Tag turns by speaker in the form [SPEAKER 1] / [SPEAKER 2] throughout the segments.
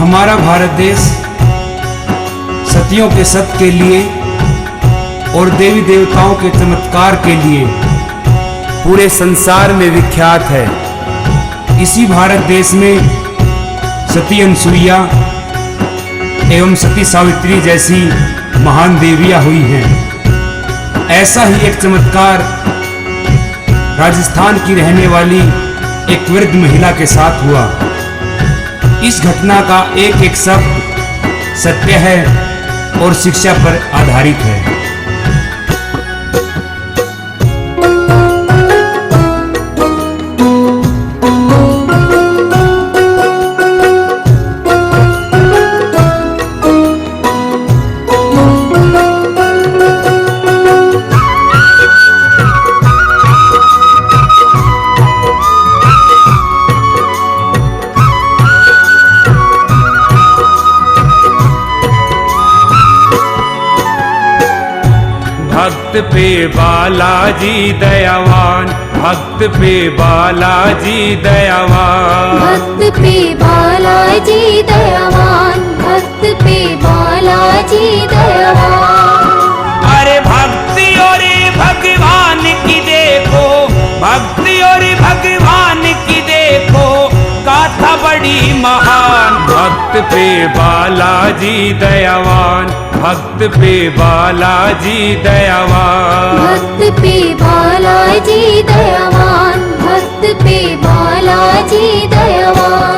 [SPEAKER 1] हमारा भारत देश सतियों के सत के लिए और देवी देवताओं के चमत्कार के लिए पूरे संसार में विख्यात है। इसी भारत देश में सती अनसुईया एवं सती सावित्री जैसी महान देवियां हुई हैं। ऐसा ही एक चमत्कार राजस्थान की रहने वाली एक वृद्ध महिला के साथ हुआ। इस घटना का एक एक शब्द सत्य है और शिक्षा पर आधारित है।
[SPEAKER 2] भक्त पे बालाजी दयावान, भक्त पे बालाजी दयावान,
[SPEAKER 3] भक्त पे बालाजी दयावान, भक्त पे बालाजी दयावान।
[SPEAKER 2] अरे भक्ति और भगवान की देखो, भक्ति और भगवान की देखो, गाथा बड़ी महान। भक्त पे बालाजी दयावान, भक्त पे बालाजी दयावान,
[SPEAKER 3] भक्त पे बालाजी दयावान, भक्त पे बालाजी दयावान।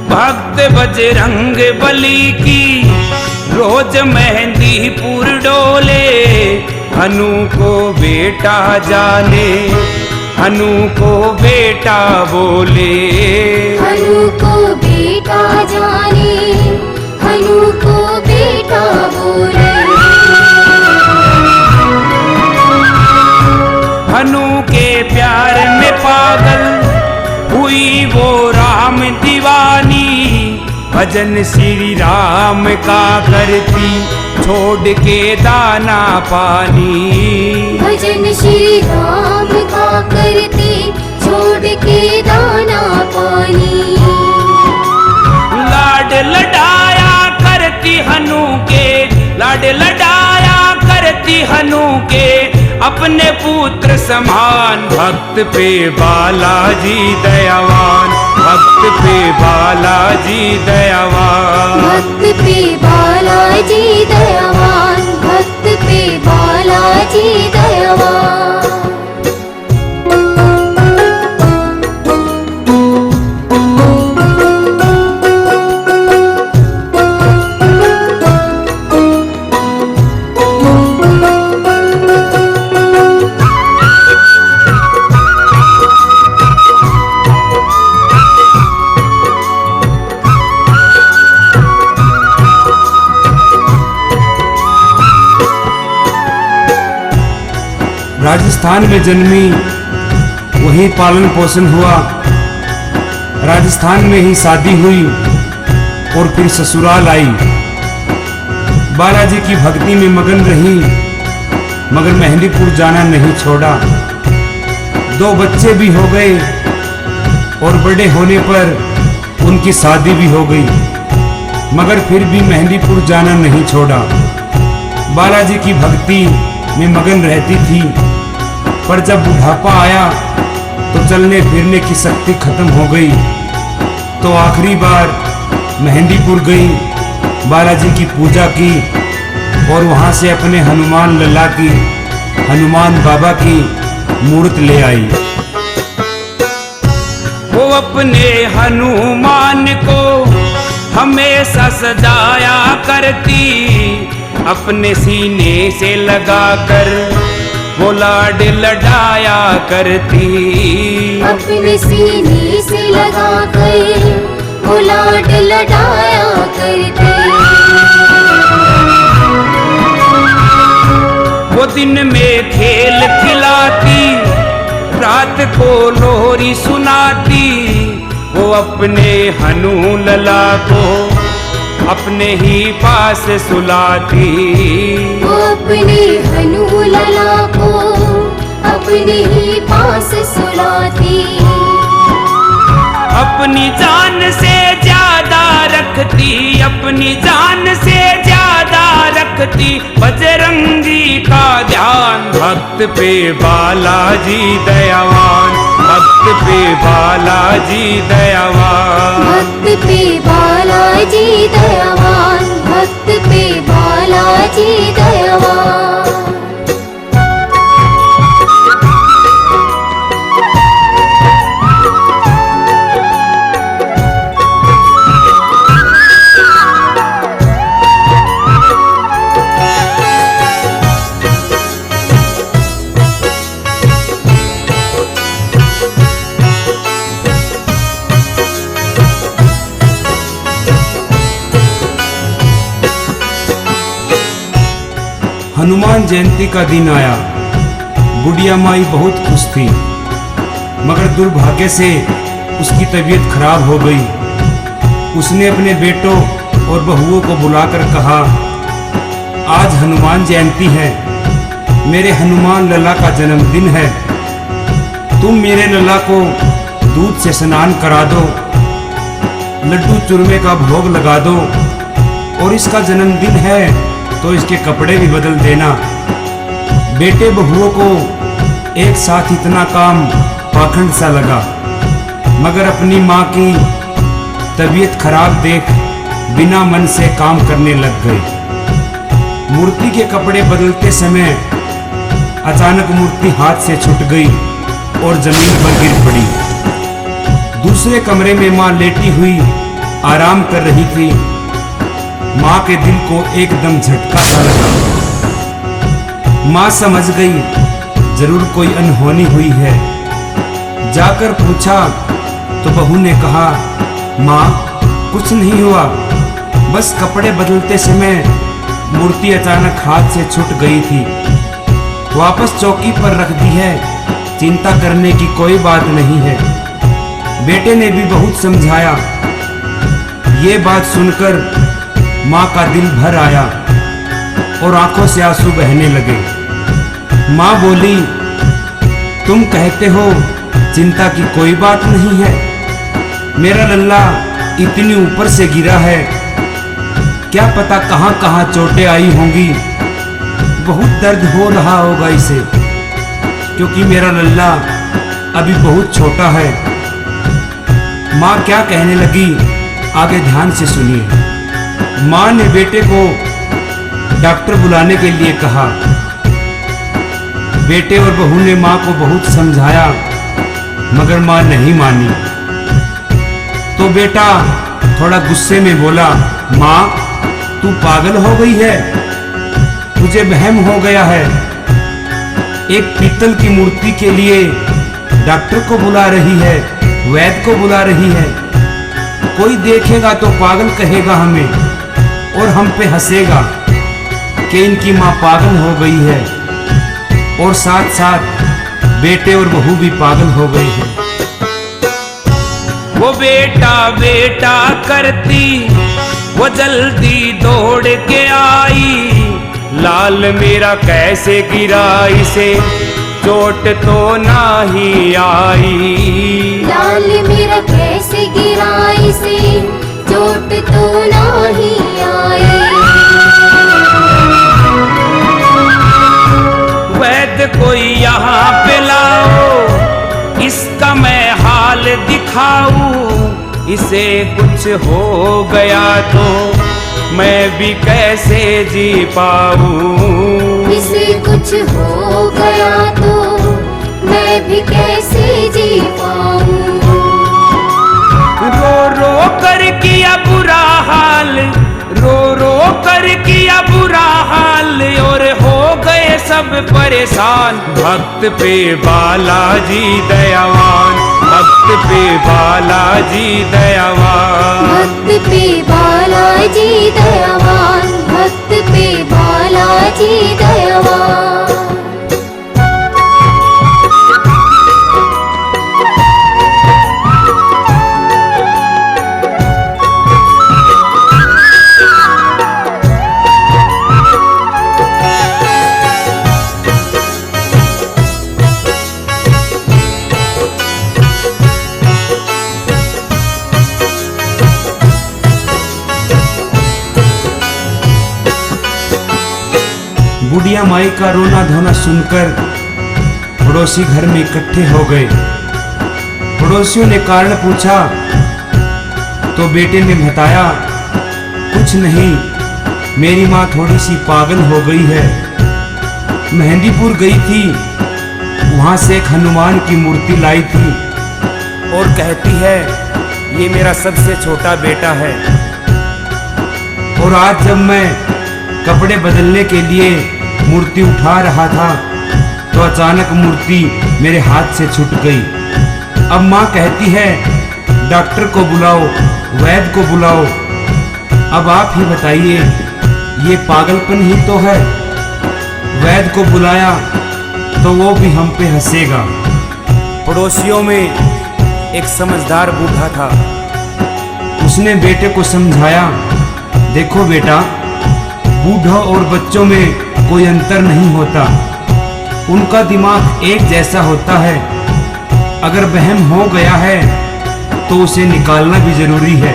[SPEAKER 2] भक्त बजरंग बली की रोज मेहंदीपुर डोले, हनु को बेटा जाने, हनु को बेटा बोले,
[SPEAKER 3] हनु को बेटा जाने, हनु को बेटा बोले।
[SPEAKER 2] हनु के प्यार में पागल हुई वो राम दीवानी, भजन श्री राम का करती छोड़ के दाना पानी,
[SPEAKER 3] भजन श्री राम का करती छोड़ के दाना पानी।
[SPEAKER 2] लाड लडाया करती हनु के, लाड लडाया करती हनु के, अपने पुत्र समान। भक्त पे बालाजी दयावान, भक्त पे बालाजी दयावान,
[SPEAKER 3] भक्त पे बालाजी दयावान, भक्त पे बालाजी दयावान।
[SPEAKER 1] राजस्थान में जन्मी, वहीं पालन पोषण हुआ, राजस्थान में ही शादी हुई और फिर ससुराल आई। बालाजी की भक्ति में मगन रही मगर मेहंदीपुर जाना नहीं छोड़ा। 2 बच्चे भी हो गए और बड़े होने पर उनकी शादी भी हो गई, मगर फिर भी मेहंदीपुर जाना नहीं छोड़ा। बालाजी की भक्ति में मगन रहती थी, पर जब बुढ़ापा आया तो चलने फिरने की शक्ति खत्म हो गई। तो आखिरी बार मेहंदीपुर गई, बालाजी की पूजा की और वहां से अपने हनुमान लल्ला की, हनुमान बाबा की मूर्त ले आई।
[SPEAKER 2] वो अपने हनुमान को हमेशा सजाया करती, अपने सीने से लगाकर वो लाड लडाया करती,
[SPEAKER 3] अपने सीने से लगाकर वो लाड लडाया करती।
[SPEAKER 2] वो दिन में खेल खिलाती, रात को लोरी सुनाती, वो अपने हनु लला को अपने ही पास सुलाती।
[SPEAKER 3] वो अपने हनु लला को अपने ही पास सुलाती।
[SPEAKER 2] अपनी जान से ज्यादा रखती, अपनी जान से ज्यादा रखती, बजरंगी का ध्यान। भक्त पे बालाजी दयावान, भक्त पे बालाजी दयावान,
[SPEAKER 3] भक्त पे बालाजी दयावान, भक्त पे बालाजी दयावान।
[SPEAKER 1] हनुमान जयंती का दिन आया। बुढ़िया माई बहुत खुश थी, मगर दुर्भाग्य से उसकी तबीयत खराब हो गई। उसने अपने बेटों और बहुओं को बुलाकर कहा, आज हनुमान जयंती है, मेरे हनुमान लला का जन्मदिन है। तुम मेरे लला को दूध से स्नान करा दो, लड्डू चूरमे का भोग लगा दो, और इसका जन्मदिन है तो इसके कपड़े भी बदल देना। बेटे बहुओं को एक साथ इतना काम पाखंड सा लगा, मगर अपनी माँ की तबीयत खराब देख बिना मन से काम करने लग गए। मूर्ति के कपड़े बदलते समय अचानक मूर्ति हाथ से छूट गई और जमीन पर गिर पड़ी। दूसरे कमरे में माँ लेटी हुई आराम कर रही थी। माँ के दिल को एकदम झटका सा लगा। माँ समझ गई जरूर कोई अनहोनी हुई है। जाकर पूछा तो बहू ने कहा, माँ कुछ नहीं हुआ, बस कपड़े बदलते समय मूर्ति अचानक हाथ से छूट गई थी, वापस चौकी पर रख दी है, चिंता करने की कोई बात नहीं है। बेटे ने भी बहुत समझाया। ये बात सुनकर माँ का दिल भर आया और आंखों से आंसू बहने लगे। माँ बोली, तुम कहते हो चिंता की कोई बात नहीं है, मेरा लल्ला इतनी ऊपर से गिरा है, क्या पता कहाँ कहाँ चोटें आई होंगी, बहुत दर्द हो रहा होगा इसे, क्योंकि मेरा लल्ला अभी बहुत छोटा है। माँ क्या कहने लगी आगे ध्यान से सुनिए। माँ ने बेटे को डॉक्टर बुलाने के लिए कहा। बेटे और बहू ने माँ को बहुत समझाया, मगर माँ नहीं मानी। तो बेटा थोड़ा गुस्से में बोला, माँ तू पागल हो गई है, तुझे वहम हो गया है। एक पीतल की मूर्ति के लिए डॉक्टर को बुला रही है, वैद्य को बुला रही है। कोई देखेगा तो पागल कहेगा हमें और हम पे हंसेगा कि इनकी माँ पागल हो गई है, और साथ साथ बेटे और बहू भी पागल हो गई है।
[SPEAKER 2] वो बेटा बेटा करती, वो जल्दी दौड़ के आई, लाल मेरा कैसे गिरा, इसे चोट तो ना ही आई।
[SPEAKER 3] लाल मेरा कैसे गिरा, इसे चोट तो ना ही आई।
[SPEAKER 2] वैद्य कोई यहाँ पे लाओ, इसका मैं हाल दिखाऊं, इसे कुछ हो गया तो मैं भी कैसे जी पाऊं।
[SPEAKER 3] इसे कुछ हो गया तो मैं भी कैसे जी पाऊं।
[SPEAKER 2] रो रो कर किया बुरा हाल, रो रो कर किया बुरा हाल, और हो गए सब परेशान। भक्त पे बालाजी दयावान, भक्त पे बालाजी दयावान,
[SPEAKER 3] भक्त पे बालाजी दयावान, भक्त पे बालाजी दयावान।
[SPEAKER 1] बुढ़िया माई का रोना धोना सुनकर पड़ोसी घर में इकट्ठे हो गए। पड़ोसियों ने कारण पूछा तो बेटे ने बताया, कुछ नहीं, मेरी माँ थोड़ी सी पागल हो गई है। मेहंदीपुर गई थी, वहां से एक हनुमान की मूर्ति लाई थी
[SPEAKER 2] और कहती है ये मेरा सबसे छोटा बेटा है।
[SPEAKER 1] और आज जब मैं कपड़े बदलने के लिए मूर्ति उठा रहा था तो अचानक मूर्ति मेरे हाथ से छूट गई। अब माँ कहती है डॉक्टर को बुलाओ, वैद्य को बुलाओ। अब आप ही बताइए, ये पागलपन ही तो है। वैद्य को बुलाया तो वो भी हम पे हंसेगा।
[SPEAKER 2] पड़ोसियों में एक समझदार बूढ़ा था।
[SPEAKER 1] उसने बेटे को समझाया, देखो बेटा, बूढ़ों और बच्चों में कोई अंतर नहीं होता, उनका दिमाग एक जैसा होता है। अगर वहम हो गया है तो उसे निकालना भी जरूरी है।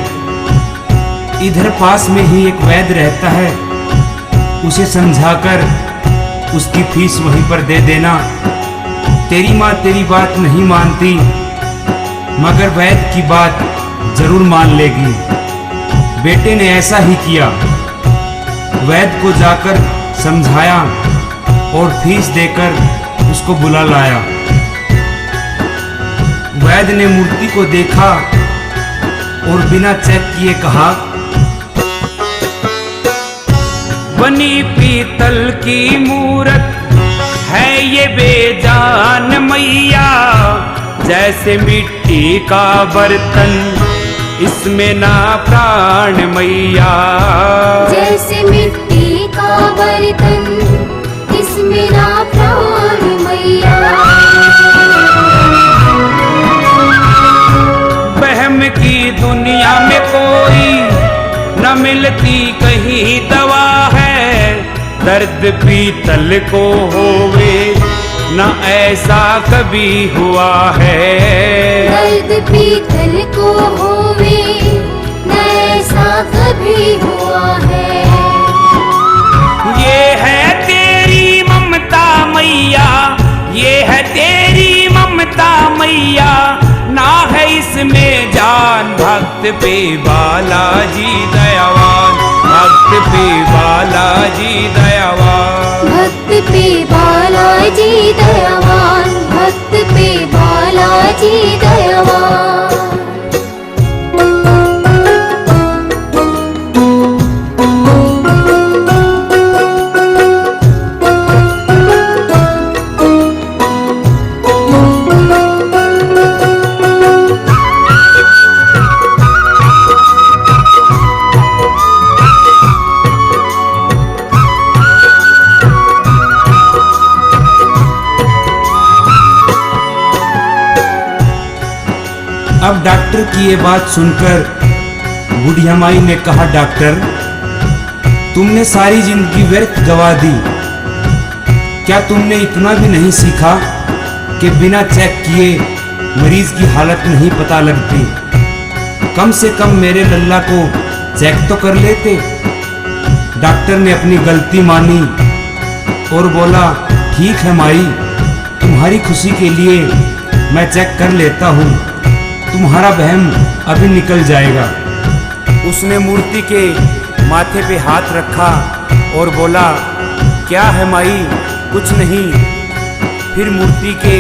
[SPEAKER 1] इधर पास में ही एक वैद्य रहता है, उसे समझाकर उसकी फीस वहीं पर दे देना। तेरी माँ तेरी बात नहीं मानती, मगर वैद्य की बात जरूर मान लेगी। बेटे ने ऐसा ही किया, वैद्य को जाकर समझाया और फीस देकर उसको बुला लाया। वैद्य ने मूर्ति को देखा और बिना चेक किए कहा,
[SPEAKER 2] बनी पीतल की मूरत है ये बेजान मैया, जैसे मिट्टी का बर्तन इसमें ना प्राण मैया।
[SPEAKER 3] जैसे मिट्टी का बर्तन इसमें ना प्राण मैया।
[SPEAKER 2] वहम की दुनिया में कोई न मिलती कहीं दवा है, दर्द पीतल को होवे न ऐसा कभी हुआ है।
[SPEAKER 3] दर्द पीतल को होवे न ऐसा कभी हुआ है।
[SPEAKER 2] ये है तेरी ममता मैया, ये है तेरी ममता मैया, ना है इसमें जान। भक्त पे बालाजी दयावान, भक्त पे बालाजी दयावान।
[SPEAKER 3] भक्त पे बालाजी दयावान, भक्त पे बालाजी दयावान।
[SPEAKER 1] अब डॉक्टर की ये बात सुनकर बुढ़िया माई ने कहा, डॉक्टर तुमने सारी जिंदगी व्यर्थ गवा दी। क्या तुमने इतना भी नहीं सीखा कि बिना चेक किए मरीज की हालत नहीं पता लगती? कम से कम मेरे लल्ला को चेक तो कर लेते। डॉक्टर ने अपनी गलती मानी और बोला, ठीक है माई, तुम्हारी खुशी के लिए मैं चेक कर लेता हूँ, तुम्हारा वहम अभी निकल जाएगा।
[SPEAKER 2] उसने मूर्ति के माथे पे हाथ रखा और बोला, क्या है माई? कुछ नहीं। फिर मूर्ति के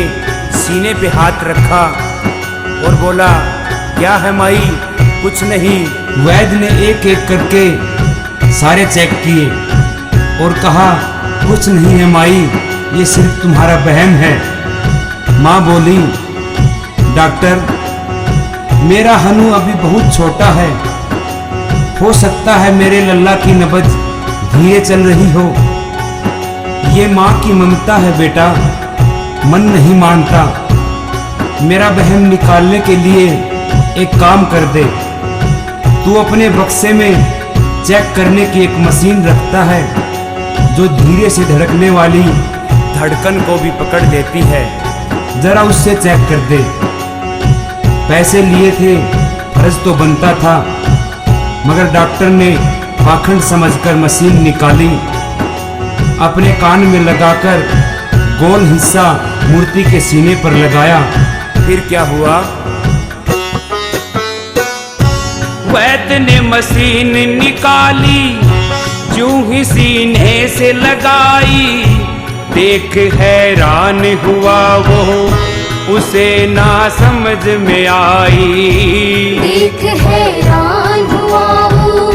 [SPEAKER 2] सीने पे हाथ रखा और बोला, क्या है माई? कुछ नहीं।
[SPEAKER 1] वैद्य ने एक एक करके सारे चेक किए और कहा, कुछ नहीं है माई, ये सिर्फ तुम्हारा वहम है। माँ बोली, डॉक्टर मेरा हनु अभी बहुत छोटा है, हो सकता है मेरे लल्ला की नब्ज धीरे चल रही हो। ये माँ की ममता है बेटा, मन नहीं मानता। मेरा वहम निकालने के लिए एक काम कर दे, तू अपने बक्से में चेक करने की एक मशीन रखता है जो धीरे से धड़कने वाली
[SPEAKER 2] धड़कन को भी पकड़ लेती है,
[SPEAKER 1] जरा उससे चेक कर दे। पैसे लिए थे, फर्ज तो बनता था, मगर डॉक्टर ने पाखंड समझकर मशीन निकाली अपने कान में लगाकर गोल हिस्सा मूर्ति के सीने पर लगाया।
[SPEAKER 2] फिर क्या हुआ? वैद्य ने मशीन निकाली, यूं ही सीने से लगाई। देख हैरान हुआ वो, उसे ना समझ में आई।
[SPEAKER 3] देख हैरान हुआ वो,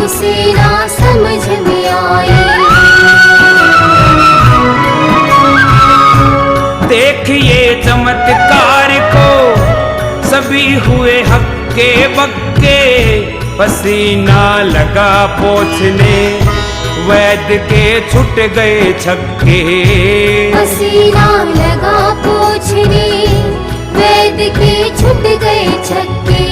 [SPEAKER 3] उसे ना समझ में आई।
[SPEAKER 2] देखिए चमत्कार को, सभी हुए हक्के बक्के। पसीना लगा पोंछने, वैद्य के छूट गए छक्के।
[SPEAKER 3] पसीना लगा पोंछने, वैद्य के छूट गए छक्के।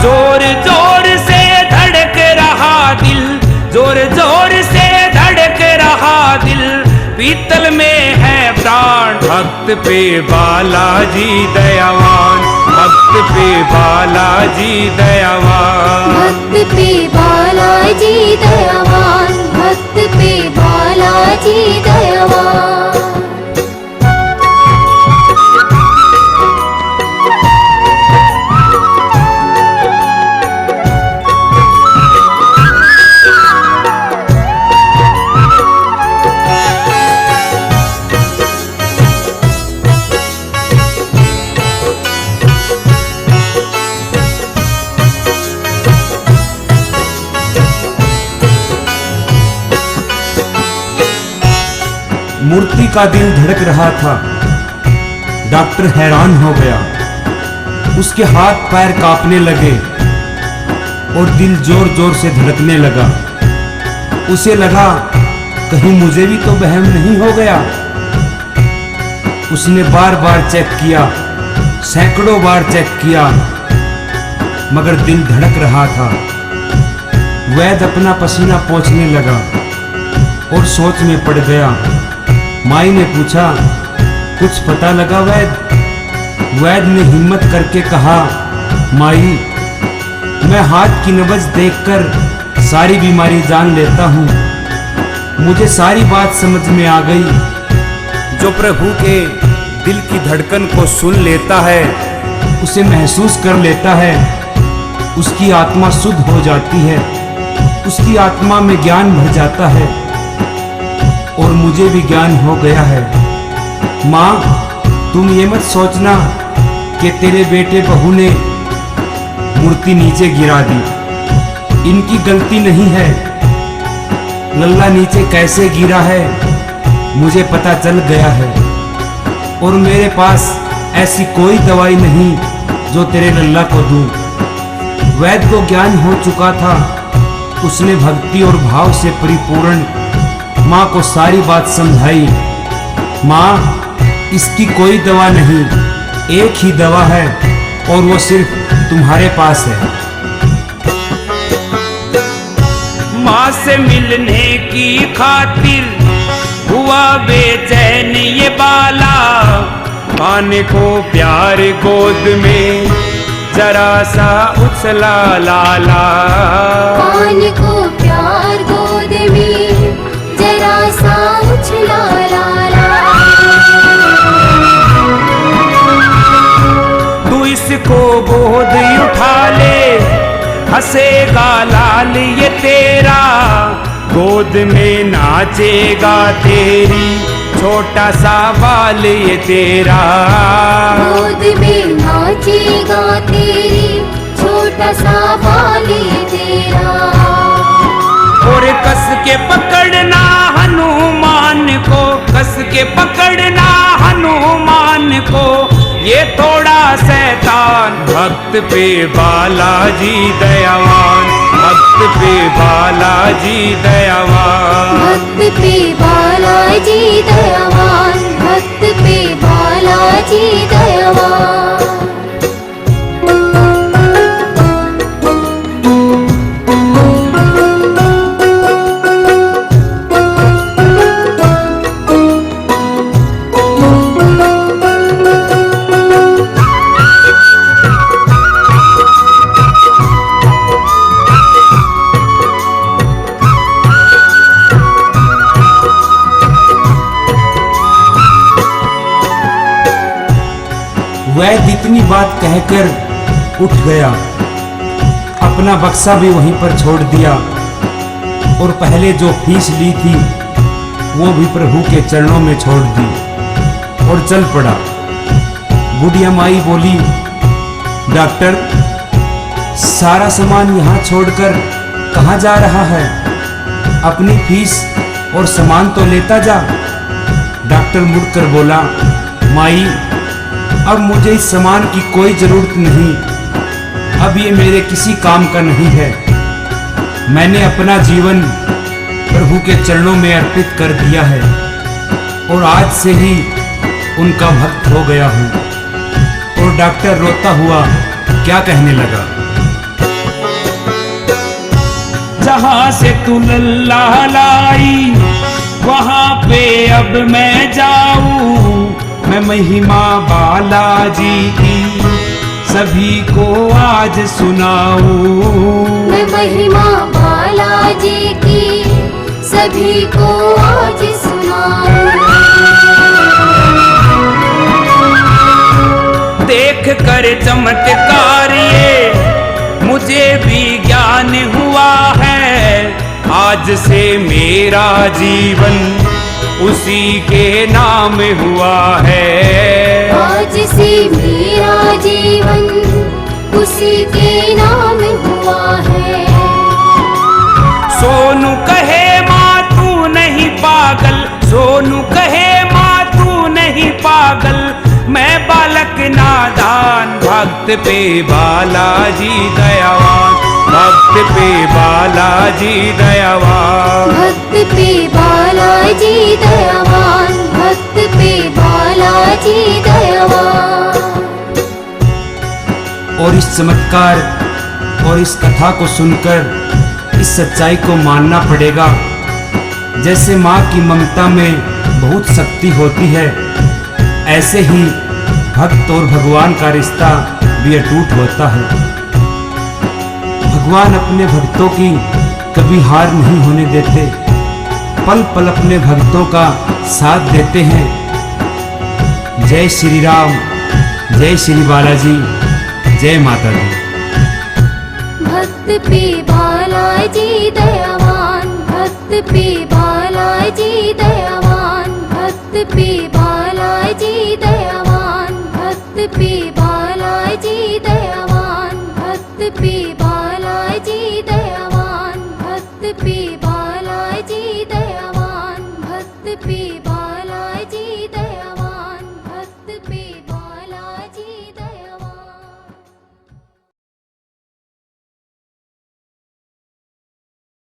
[SPEAKER 2] जोर जोर से धड़क रहा दिल, जोर जोर से धड़क रहा दिल। पीतल में है प्राण, भक्त पे बालाजी दयावान, भक्त पे बालाजी दयावान।
[SPEAKER 3] भक्त पे बालाजी दयावान, भक्त पे बालाजी दयावान।
[SPEAKER 1] मूर्ति का दिल धड़क रहा था। डॉक्टर हैरान हो गया। उसके हाथ पैर कांपने लगे और दिल जोर जोर से धड़कने लगा। उसे लगा कहीं मुझे भी तो वहम नहीं हो गया। उसने बार बार चेक किया, सैकड़ों बार चेक किया, मगर दिल धड़क रहा था। वैद्य अपना पसीना पोंछने लगा और सोच में पड़ गया। माई ने पूछा, कुछ पता लगा वैद्य? वैद्य ने हिम्मत करके कहा, माई, मैं हाथ की नब्ज देखकर सारी बीमारी जान लेता हूँ। मुझे सारी बात समझ में आ गई।
[SPEAKER 2] जो प्रभु के दिल की धड़कन को सुन लेता है,
[SPEAKER 1] उसे महसूस कर लेता है, उसकी आत्मा शुद्ध हो जाती है, उसकी आत्मा में ज्ञान भर जाता है। और मुझे भी ज्ञान हो गया है। माँ, तुम ये मत सोचना कि तेरे बेटे बहू ने मूर्ति नीचे गिरा दी। इनकी गलती नहीं है। लल्ला नीचे कैसे गिरा है मुझे पता चल गया है। और मेरे पास ऐसी कोई दवाई नहीं जो तेरे लल्ला को दूं। वैद्य को ज्ञान हो चुका था। उसने भक्ति और भाव से परिपूर्ण माँ को सारी बात समझाई। माँ, इसकी कोई दवा नहीं, एक ही दवा है और वो सिर्फ तुम्हारे पास है।
[SPEAKER 2] माँ से मिलने की खातिर हुआ बेचैन ये बाला। पाने को प्यार गोद में जरा सा उछला लाला।
[SPEAKER 3] पाने को प्यार गोद में जरा सा उछला लाला।
[SPEAKER 2] तू इसको गोद उठा ले, हंसेगा लाल ये तेरा। गोद में नाचेगा तेरी, छोटा सा बाल ये तेरा।
[SPEAKER 3] गोद में नाचेगा तेरी, छोटा सा बाल ये तेरा।
[SPEAKER 2] और कस के पकड़ना हनुमान को, कस के पकड़ना हनुमान को। ये थोड़ा शैतान, भक्त पे बालाजी दयावान, भक्त पे बालाजी दयावान।
[SPEAKER 3] भक्त पे बालाजी दयावान, भक्त पे बालाजी दयावान।
[SPEAKER 1] वैद्य इतनी बात कहकर उठ गया, अपना बक्सा भी वहीं पर छोड़ दिया और पहले जो फीस ली थी वो भी प्रभु के चरणों में छोड़ दी और चल पड़ा। बुढ़िया माई बोली, डॉक्टर सारा सामान यहाँ छोड़कर कहाँ जा रहा है? अपनी फीस और सामान तो लेता जा। डॉक्टर मुड़कर बोला, माई अब मुझे इस सामान की कोई जरूरत नहीं, अब ये मेरे किसी काम का नहीं है। मैंने अपना जीवन प्रभु के चरणों में अर्पित कर दिया है और आज से ही उनका भक्त हो गया हूँ। और डॉक्टर रोता हुआ क्या कहने लगा,
[SPEAKER 2] जहां से तू लल्ला लाई वहां पे अब मैं जाऊं। मैं महिमा बालाजी की सभी को आज सुनाऊं।
[SPEAKER 3] मैं महिमा बालाजी की सभी को आज सुनाऊं।
[SPEAKER 2] देख कर चमत्कार ये मुझे भी ज्ञान हुआ है। आज से मेरा जीवन उसी के नाम हुआ है।
[SPEAKER 3] आज से मेरा जीवन उसी के नाम हुआ है।
[SPEAKER 2] सोनू कहे माँ तू नहीं पागल, सोनू कहे माँ तू नहीं पागल, मैं बालक नादान। भक्त पे बालाजी दयावान, भक्त पे बालाजी दयावान,
[SPEAKER 3] भक्त पे बालाजी दयावान, भक्त पे बालाजी दयावान।
[SPEAKER 1] और इस चमत्कार और इस कथा को सुनकर इस सच्चाई को मानना पड़ेगा, जैसे माँ की ममता में बहुत शक्ति होती है, ऐसे ही भक्त और भगवान का रिश्ता भी अटूट होता है। भगवान अपने भक्तों की कभी हार नहीं होने देते, पल पल अपने भक्तों का साथ देते हैं। जय श्री राम, जय श्री बालाजी, जय माता दी।
[SPEAKER 3] भक्त पे